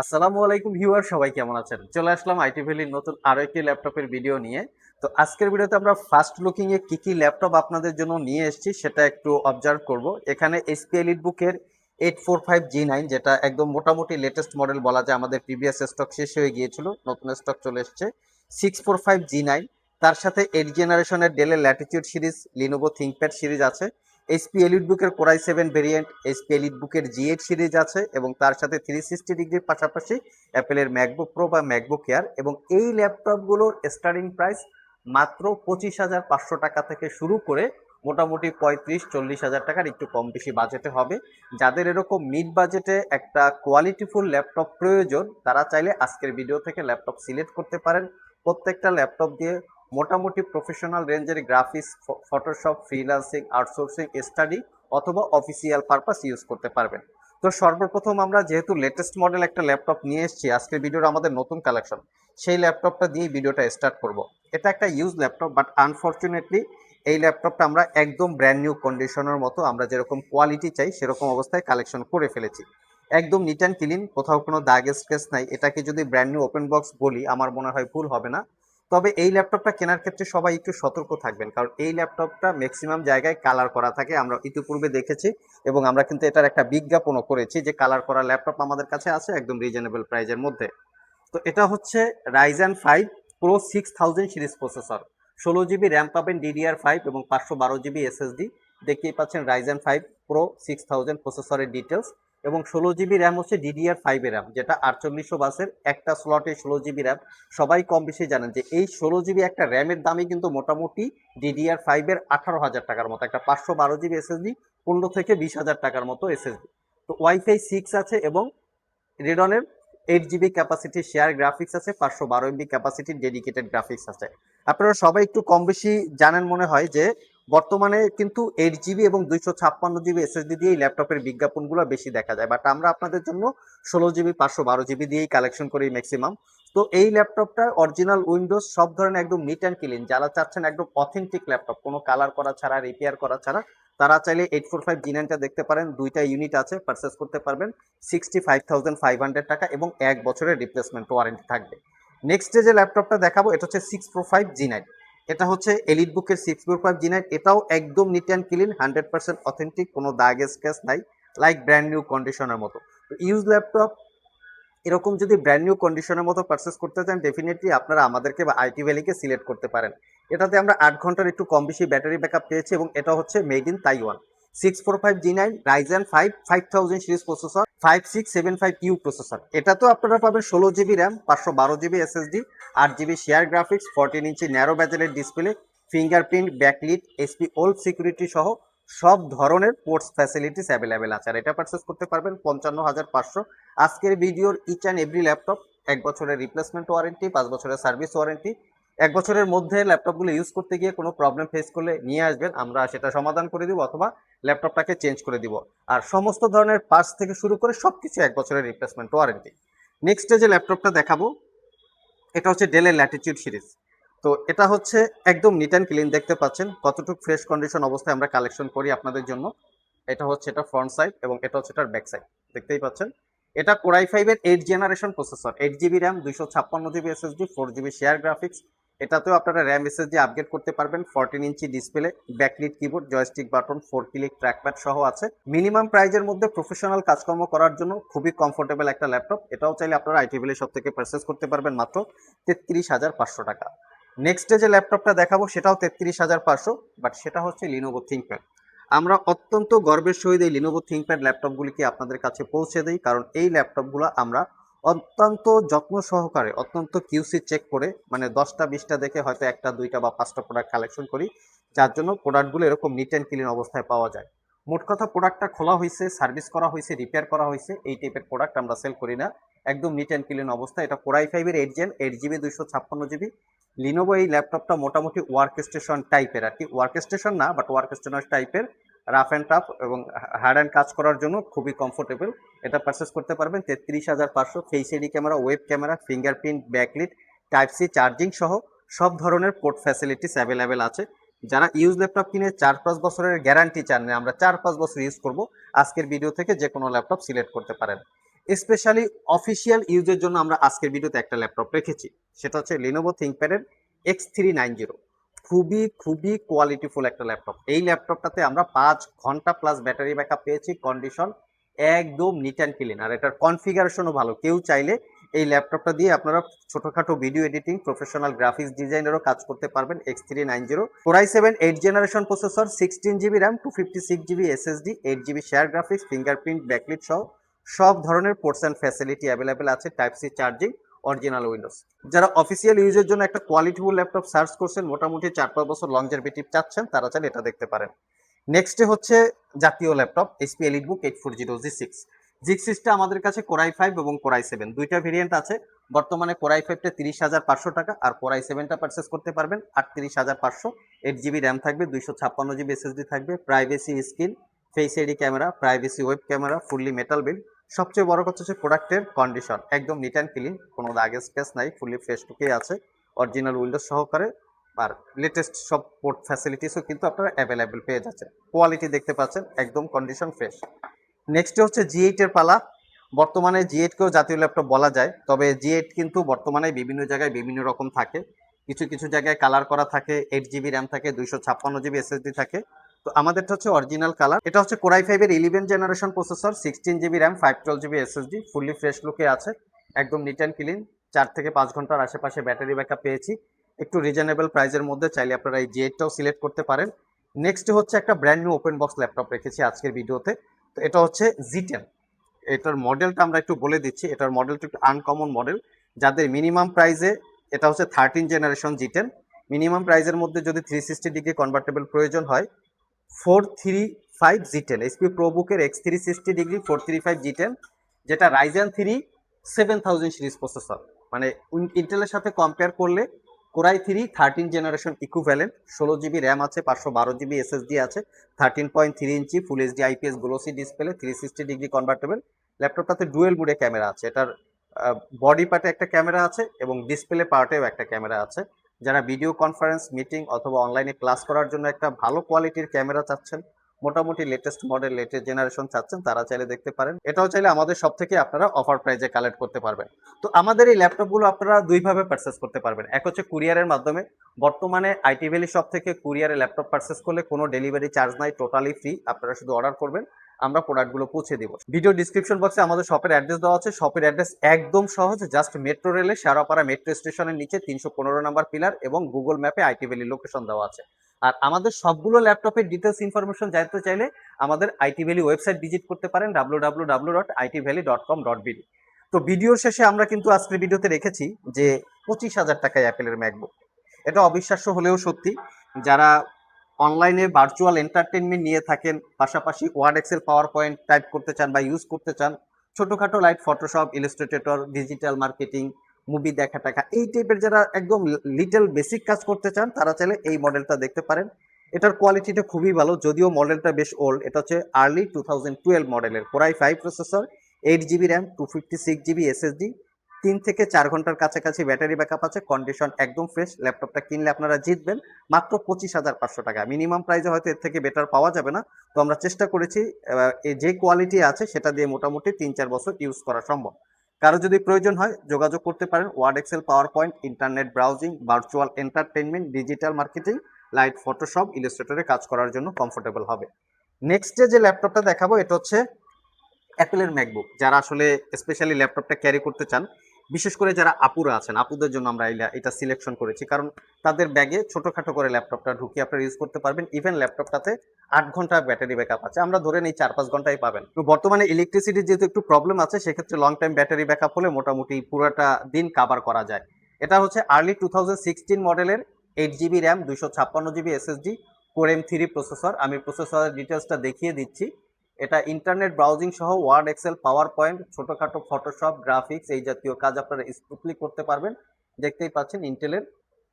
আসসালামু আলাইকুম ভিউয়ার, সবাই কেমন আছেন? চলে আসলাম আইটি ভ্যালির নতুন আরো একটি ল্যাপটপের ভিডিও নিয়ে। তো আজকের ভিডিওতে আমরা ফার্স্ট লুকিং এ কি কি ল্যাপটপ আপনাদের জন্য নিয়ে এসেছি সেটা একটু অবজার্ভ করব। এখানে এইচপি এলিটবুকের 845G9, যেটা একদম মোটামুটি লেটেস্ট মডেল বলা যায়, আমাদের প্রিভিয়াস স্টক শেষ হয়ে গিয়েছিল, নতুন স্টক চলে এসেছে 645G9। তার সাথে 8 জেনারেশনের ডেলের latitude series, Lenovo ThinkPad series আছে, এইচপি এলিটবুকের কোরাই 7 ভেরিয়েন্ট, এইচপি এলিটবুকের G8 সিরিজ আছে, এবং তার সাথে 360 ডিগ্রির পাশাপাশি অ্যাপেলের ম্যাকবুক প্রো বা ম্যাকবুক এয়ার। এবং এই ল্যাপটপগুলোর স্টার্টিং প্রাইস মাত্র 25,500 টাকা থেকে শুরু করে মোটামুটি 35-40 হাজার টাকার একটু কম বেশি বাজেটে হবে। যাদের এরকম মিড বাজেটে একটা কোয়ালিটিফুল ল্যাপটপ প্রয়োজন, তারা চাইলে আজকের ভিডিও থেকে ল্যাপটপ সিলেক্ট করতে পারেন। প্রত্যেকটা ল্যাপটপ দিয়ে মোটামুটি প্রফেশনাল রেঞ্জের graphics, Photoshop, freelancing, outsourcing, study অথবা অফিসিয়াল পারপাস ইউজ করতে পারবেন। তো সর্বপ্রথম আমরা যেহেতু লেটেস্ট মডেল একটা ল্যাপটপ নিয়ে এসেছি, আজকের ভিডিওর আমাদের নতুন কালেকশন, সেই ল্যাপটপটা দিয়ে ভিডিওটা স্টার্ট করব। এটা একটা ইউজ ল্যাপটপ, বাট আনফরচুনেটলি এই ল্যাপটপটা আমরা একদম ব্র্যান্ড নিউ কন্ডিশনের মতো, আমরা যেরকম কোয়ালিটি চাই সেরকম অবস্থায় কালেকশন করে ফেলেছি। একদম নিট অ্যান্ড ক্লিন, কোথাও কোনো দাগ স্ক্র্যাচ নাই। এটাকে যদি ব্র্যান্ড নিউ ওপেন বক্স বলি আমার মনে হয় ভুল হবে না। তবে এই ল্যাপটপটা কেনার ক্ষেত্রে সবাই একটু সতর্ক থাকবেন, কারণ এই ল্যাপটপটা ম্যাক্সিমাম জায়গায় কালার করা থাকে, আমরা ইতিপূর্বে দেখেছি, এবং আমরা কিন্তু এটার একটা বিজ্ঞাপনও করেছি যে কালার করা ল্যাপটপ আমাদের কাছে আছে একদম রিজনেবল প্রাইজের মধ্যে। তো এটা হচ্ছে Ryzen 5 Pro 6000 series processor, 16 GB RAM পাবেন DDR5 এবং 512 জিবি এসএসডি। দেখতেই পাচ্ছেন Ryzen 5 Pro 6000 প্রসেসরের ডিটেলস, এবং 16 জিবি র্যাম হচ্ছে DDR5 এর র্যাম, যেটা 4800 বাসের একটা স্লটে 16 জিবি র্যাম। সবাই কম বেশি জানেন যে এই 16 জিবি একটা র্যামের দামই কিন্তু মোটামুটি DDR5 এর 18,000 টাকার মতো, একটা 512 জিবি এসএসডি 15 থেকে 20 হাজার টাকার মতো এসএসডি। তো ওয়াইফাই 6 আছে, এবং রেডনের 8 জিবি ক্যাপাসিটি শেয়ার গ্রাফিক্স আছে, 512 MB ক্যাপাসিটির ডেডিকেটেড গ্রাফিক্স আছে। আপনারা সবাই একটু কম বেশি জানেন মনে হয় যে বর্তমানে কিন্তু 8 জিবি এবং 256 জিবি এসএসডি দিয়ে ল্যাপটপের বিজ্ঞাপনগুলো বেশি দেখা যায়, বাট আমরা আপনাদের জন্য 16 জিবি 512 জিবি দিয়েই কালেকশন করি ম্যাক্সিমাম। তো এই ল্যাপটপটা অরিজিনাল উইন্ডোজ সব ধরনের একদম নিট অ্যান্ড ক্লিন, যারা চাচ্ছেন একদম অথেন্টিক ল্যাপটপ কোনো কালার করা ছাড়া, রিপেয়ার করা ছাড়া, তারা চাইলে 845G9টা দেখতে পারেন। দুইটা ইউনিট আছে, পারচেস করতে পারবেন 65,500 টাকা, এবং 1 বছরের রিপ্লেসমেন্ট ওয়ারেন্টি থাকবে। নেক্সট যে ল্যাপটপটা দেখাবো এটা হচ্ছে 6Pro 5G9। এটা হচ্ছে এলিট বুকের 6Pro 5G9। এটাও একদম নিট অ্যান্ড ক্লিন, 100% অথেন্টিক, কোনো দাগ স্ক্র্যাচ নাই, লাইক ব্র্যান্ড নিউ কন্ডিশনের মতো। ইউজ ল্যাপটপ এরকম যদি ব্র্যান্ড নিউ কন্ডিশনের মতো পারচেস করতে চান, ডেফিনেটলি আপনারা আমাদেরকে বা আইটি ভ্যালিকে সিলেক্ট করতে পারেন। এটাতে আমরা 8 ঘন্টার একটু কম বেশি ব্যাটারি ব্যাকআপ পেয়েছি, এবং এটা হচ্ছে made in Taiwan. 645G9 Ryzen 5 5000 series processor, 5675U processor. এটাতেও আপনারা পাবেন 16 GB RAM, 512 GB SSD, 8 GB share graphics, 14 inch narrow ব্যাজেলের display, fingerprint, backlit, HP Wolf security সহ সব ধরনের পোর্টস ফ্যাসিলিটিস অ্যাভেলেবেল আছে। আর এটা পারচেস করতে পারবেন 55,500। আজকের ভিডিওর ইচ অ্যান্ড এভরি ল্যাপটপ 1 বছরের রিপ্লেসমেন্ট ওয়ারেন্টি, 5 বছরের সার্ভিস ওয়ারেন্টি। 1 বছরের মধ্যে ল্যাপটপগুলো ইউজ করতে গিয়ে কোনো প্রবলেম ফেস করলে নিয়ে আসবেন, আমরা সেটা সমাধান করে দিব অথবা ল্যাপটপটাকে চেঞ্জ করে দিব। আর সমস্ত ধরনের পার্টস থেকে শুরু করে সবকিছু 1 বছরের রিপ্লেসমেন্ট ওয়ারেন্টি। নেক্সট যে ল্যাপটপটা দেখাবো এটা হচ্ছে ডেলের ল্যাটিটিউড সিরিজ। তো এটা হচ্ছে একদম নিট অ্যান্ড ক্লিন, দেখতে পাচ্ছেন কতটুকু ফ্রেশ কন্ডিশন অবস্থায় আমরা কালেকশন করি আপনাদের জন্য। এটা হচ্ছে এটা ফ্রন্ট সাইড, এবং এটা হচ্ছে এটার ব্যাক সাইড, দেখতেই পাচ্ছেন। এটা কোরাই 5 এর 8 generation processor, 8 GB RAM, 256 GB SSD, 4 GB share graphics. এটাতেও আপনারা র্যাম এসএসডি আপগ্রেড করতে পারবেন। 14 inch display, backlit keyboard, joystick button, 4 click trackpad সহ আছে। মিনিমাম প্রাইজের মধ্যে প্রফেশনাল কাজকর্ম করার জন্য খুবই কমফোর্টেবল একটা ল্যাপটপ। এটাও চাইলে আপনারা আইটি ভ্যালির সব থেকে পারচেস করতে পারবেন মাত্র 33,500 টাকা। নেক্সট যে ল্যাপটপটা দেখাবো সেটাও 33,500, বাট সেটা হচ্ছে লিনোভো থিংকপ্যাড। আমরা অত্যন্ত গর্বের সহিত এই লিনোভো থিংকপ্যাড ল্যাপটপগুলিকে আপনাদের কাছে পৌঁছে দিই, কারণ এই ল্যাপটপগুলো আমরা অত্যন্ত যত্ন সহকারে, অত্যন্ত কিউসি চেক করে, মানে 10টা 20টা দেখে হয়তো 1টা 2টা বা 5টা প্রোডাক্ট কালেকশন করি, যার জন্য প্রোডাক্টগুলো এরকম নিট অ্যান্ড ক্লিন অবস্থায় পাওয়া যায়। মোট কথা, প্রোডাক্টটা খোলা হয়েছে, সার্ভিস করা হয়েছে, রিপেয়ার করা হয়েছে, এই টাইপের প্রোডাক্ট আমরা সেল করি না। একদম নিট অ্যান্ড ক্লিন অবস্থা। এটা কোরাই 5 এর 8 জেন, 8 জিবি 256 জিবি। লিনোভো এই ল্যাপটপটা মোটামুটি ওয়ার্ক স্টেশন টাইপের, আর কি ওয়ার্ক স্টেশন না বাট ওয়ার্ক স্টেশন টাইপের, রাফ অ্যান্ড টাফ এবং হার্ড অ্যান্ড কাজ করার জন্য খুবই কমফোর্টেবল। এটা পারচেস করতে পারবেন 33,500। Face ID camera, web camera, fingerprint, backlit, type C charging সহ সব ধরনের পোর্ট ফ্যাসিলিটিস অ্যাভেলেবেল আছে। যারা ইউজ ল্যাপটপ কিনে 4-5 বছরের গ্যারান্টি চান না আমরা 4-5 বছর ইউজ করব, আজকের ভিডিও থেকে যে কোনো ল্যাপটপ সিলেক্ট করতে পারেন। স্পেশালি অফিসিয়াল ইউজের জন্য আমরা আজকের ভিডিওতে একটা ল্যাপটপ রেখেছি, সেটা হচ্ছে লিনোভো থিংকপ্যাডের X390। খুবই খুবই কোয়ালিটিফুল একটা ল্যাপটপ। এই ল্যাপটপটাতে আমরা 5 ঘন্টা প্লাস ব্যাটারি ব্যাকআপ পেয়েছি, কন্ডিশন একদম নিট অ্যান্ড ক্লিন, আর এটার কনফিগারেশনও ভালো। কেউ চাইলে এই ল্যাপটপটা দিয়ে আপনারা ছোটখাটো ভিডিও এডিটিং, প্রফেশনাল গ্রাফিক্স ডিজাইনেরও কাজ করতে পারবেন। X390 Core i7 8 generation processor, 16 GB RAM, 256 GB SSD, 8 GB share graphics, fingerprint, backlit সহ সব ধরনের পোর্টস অ্যান্ড ফ্যাসিলিটি অ্যাভেলেবেল আছে। Type C charging, original Windows. যারা অফিসিয়াল ইউজের জন্য একটা কোয়ালিটিফুল ল্যাপটপ সার্চ করছেন, মোটামুটি 4-5 বছর লংজারভিটি চাচ্ছেন, তারা চাইলে এটা দেখতে পারেন। নেক্সটে হচ্ছে জাতীয় ল্যাপটপ HP EliteBook 840 G6। G6টা আমাদের কাছে Core i5 এবং Core i7 দুইটা ভেরিয়েন্ট আছে। বর্তমানে Core i5টা 30,500 টাকা, আর Core i7টা পারচেস করতে পারবেন 38,500। 8 GB র্যাম থাকবে, 256 GB SSD থাকবে, privacy screen, face ID camera, privacy web camera, fully metal build. সবচেয়ে বড় কথা হচ্ছে প্রোডাক্টের কন্ডিশন একদম নিট অ্যান্ড ক্লিন, কোনো দাগের স্পেস নাই, ফুললি ফ্রেশ টুকেই আছে, অরিজিনাল উইন্ডোজ সহকারে। আর লেটেস্ট সব পোর্ট ফ্যাসিলিটিসও কিন্তু আপনারা অ্যাভেলেবেল পেয়ে যাচ্ছেন। কোয়ালিটি দেখতে পাচ্ছেন, একদম কন্ডিশন ফ্রেশ। নেক্সট হচ্ছে G8 এর পালা। বর্তমানে G8 কেও জাতীয় ল্যাপটপ বলা যায়, তবে G8 কিন্তু বর্তমানে বিভিন্ন জায়গায় বিভিন্ন রকম থাকে। কিছু কিছু জায়গায় কালার করা থাকে, 8 GB র্যাম থাকে, 256 GB SSD থাকে। তো আমাদেরটা হচ্ছে অরিজিনাল কালার। এটা হচ্ছে Core i5 এর 11 generation processor, 16 GB RAM, 512 GB SSD, fully fresh লুকে আছে, একদম নিট অ্যান্ড ক্লিন। 4 থেকে 5 ঘন্টার আশেপাশে ব্যাটারি ব্যাকআপ পেয়েছি। একটু রিজনেবল প্রাইসের মধ্যে, চাইলে আপনারা এই G8টাও সিলেক্ট করতে পারেন। নেক্সট হচ্ছে একটা brand new open box laptop রেখেছি আজকের ভিডিওতে। তো এটা হচ্ছে Z10। এটার মডেলটা আমরা একটু বলে দিচ্ছি। এটার মডেলটা একটু আনকমন মডেল। যাদের মিনিমাম প্রাইসে, এটা হচ্ছে 13 জেনারেশন Z10, মিনিমাম প্রাইসের মধ্যে যদি 360 ডিগ্রি কনভার্টেবল প্রয়োজন হয়, 435 Z10 HP প্রোবুকের X360 degree 435 Z10, যেটা Ryzen 3 7000 সিরিজ প্রসেসর। মানে ইন্টেলের সাথে কম্পেয়ার করলে Core i3 13 generation equivalent. 16 GB RAM আছে, 512 GB SSD আছে, 13.3 inch full HD IPS glossy display, 360 degree convertible. ল্যাপটপটাতে ডুয়েল বুডে ক্যামেরা আছে। এটার বডি পার্টে একটা ক্যামেরা আছে এবং ডিসপ্লে পার্টেও একটা ক্যামেরা আছে। যারা ভিডিও কনফারেন্স, মিটিং অথবা অনলাইনে ক্লাস করার জন্য একটা ভালো কোয়ালিটির ক্যামেরা চাচ্ছেন, মোটামুটি লেটেস্ট মডেল, লেটেস্ট জেনারেশন চাচ্ছেন, তারা চাইলে দেখতে পারেন। এটাও চাইলে আমাদের সব থেকে আপনারা অফার প্রাইজে কালেক্ট করতে পারবেন। তো আমাদের এই ল্যাপটপগুলো আপনারা দুইভাবে পারচেস করতে পারবেন। এক হচ্ছে কুরিয়ারের মাধ্যমে। বর্তমানে আইটি ভ্যালি শপ থেকে কুরিয়ারে ল্যাপটপ পারচেস করলে কোনো ডেলিভারি চার্জ নাই, টোটালি ফ্রি। আপনারা শুধু অর্ডার করবেন, আমরা প্রোডাক্টগুলো পৌঁছে দিব। ভিডিও ডিসক্রিপশন বক্সে আমাদের শপের অ্যাড্রেস দেওয়া আছে। শপের অ্যাড্রেস একদম সহজ, জাস্ট মেট্রো রেলে শেওড়াপাড়া মেট্রো স্টেশনের নিচে 315 নাম্বার পিলার, এবং গুগল ম্যাপে আইটি ভ্যালি লোকেশন দেওয়া আছে। আর আমাদের সবগুলো ল্যাপটপের ডিটেলস ইনফরমেশন জানতে চাইলে আমাদের আইটি ভ্যালি ওয়েবসাইট ভিজিট করতে পারেন, www.itvalley.com.bd। তো ভিডিওর শেষে আমরা কিন্তু আজকের ভিডিওতে রেখেছি যে 25,000 টাকায় অ্যাপেলের ম্যাকবুক। এটা অবিশ্বাস্য হলেও সত্যি। যারা অনলাইনে ভার্চুয়াল এন্টারটেনমেন্ট নিয়ে থাকেন, পাশাপাশি Word, Excel, PowerPoint type করতে চান বা ইউজ করতে চান, ছোটোখাটো light Photoshop, Illustrator, digital marketing, movie দেখা টাকা, এই টাইপের যারা একদম লিটল বেসিক কাজ করতে চান, তারা চাইলে এই মডেলটা দেখতে পারেন। এটার কোয়ালিটিটা খুবই ভালো, যদিও মডেলটা বেশ ওল্ড। এটা হচ্ছে আর্লি 2012 মডেলের Core i5 processor, 8 GB RAM, 256 GB SSD, 3 থেকে 4 ঘন্টার কাছাকাছি ব্যাটারি ব্যাকআপ আছে, কন্ডিশন একদম ফ্রেশ। ল্যাপটপটা কিনলে আপনারা জিতবেন মাত্র 25,500 টাকা। মিনিমাম প্রাইসে হয়তো এর থেকে বেটার পাওয়া যাবে না, তো আমরা চেষ্টা করেছি যে কোয়ালিটি আছে সেটা দিয়ে মোটামুটি 3-4 বছর ইউজ করা সম্ভব। কারো যদি প্রয়োজন হয় যোগাযোগ করতে পারেন। Word, Excel, PowerPoint, internet browsing, virtual entertainment, digital marketing, light Photoshop, ইলাস্ট্রেটরে কাজ করার জন্য কমফোর্টেবল হবে। নেক্সটে যে ল্যাপটপটা দেখাবো, এটা হচ্ছে অ্যাপেলের ম্যাকবুক। যারা আসলে স্পেশালি ল্যাপটপটা ক্যারি করতে চান, বিশেষ করে যারা আপুরা আছেন, আপুদের জন্য আমরা এটা সিলেকশন করেছি, কারণ তাদের ব্যাগে ছোটোখাটো করে ল্যাপটপটা ঢুকিয়ে আপনারা ইউজ করতে পারবেন। ইভেন ল্যাপটপটাতে 8 ঘন্টা ব্যাটারি ব্যাকআপ আছে, আমরা ধরে নেই 4-5 ঘন্টাই পাবেন। তো বর্তমানে ইলেকট্রিসিটির যেহেতু একটু প্রবলেম আছে, সেক্ষেত্রে লং টাইম ব্যাটারি ব্যাকআপ হলে মোটামুটি পুরোটা দিন কাভার করা যায়। এটা হচ্ছে আর্লি 2016 মডেলের, 8 GB RAM, 256 GB SSD, Core M3 processor. আমি প্রসেসরের ডিটেলসটা দেখিয়ে দিচ্ছি। এটা ইন্টারনেট ব্রাউজিং সহ ওয়ার্ড, এক্সেল, পাওয়ার পয়েন্ট, ছোটোখাটো ফটোশপ, গ্রাফিক্স, এই জাতীয় কাজ আপনারা স্মুথলি করতে পারবেন। দেখতেই পাচ্ছেন ইন্টেলের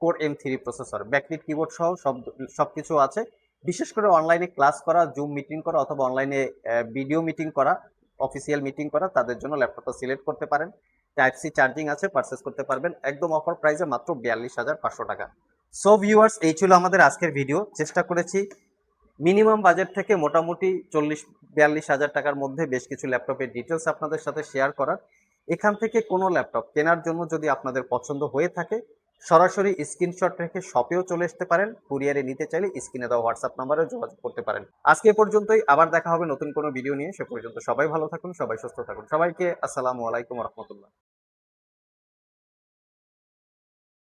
Core M3 processor, backlit keyboard সহ সবকিছু আছে। বিশেষ করে অনলাইনে ক্লাস করা, জুম মিটিং করা অথবা অনলাইনে ভিডিও মিটিং করা, অফিসিয়াল মিটিং করা, তাদের জন্য ল্যাপটপটা সিলেক্ট করতে পারেন। টাইপ সি চার্জিং আছে, পারচেস করতে পারবেন একদম অফার প্রাইসে মাত্র 42,500 টাকা। সো ভিউয়ার্স, এই ছিল আমাদের আজকের ভিডিও। চেষ্টা করেছি মিনিমাম বাজেট থেকে মোটামুটি 40 42,000 টাকার মধ্যে বেশ কিছু ল্যাপটপের ডিটেলস আপনাদের সাথে শেয়ার করার। এখান থেকে কোনো ল্যাপটপ কেনার জন্য যদি আপনাদের পছন্দ হয়ে থাকে, সরাসরি স্ক্রিনশট রেখে শপেও চলে আসতে পারেন। কুরিয়ারে নিতে চাইলে স্ক্রিনে দেওয়া হোয়াটসঅ্যাপ নাম্বারে যোগাযোগ করতে পারেন। আজকে এ পর্যন্তই, আবার দেখা হবে নতুন কোনো ভিডিও নিয়ে। সে পর্যন্ত সবাই ভালো থাকুন, সবাই সুস্থ থাকুন। সবাইকে আসসালামু আলাইকুম রহমতুল্লাহ।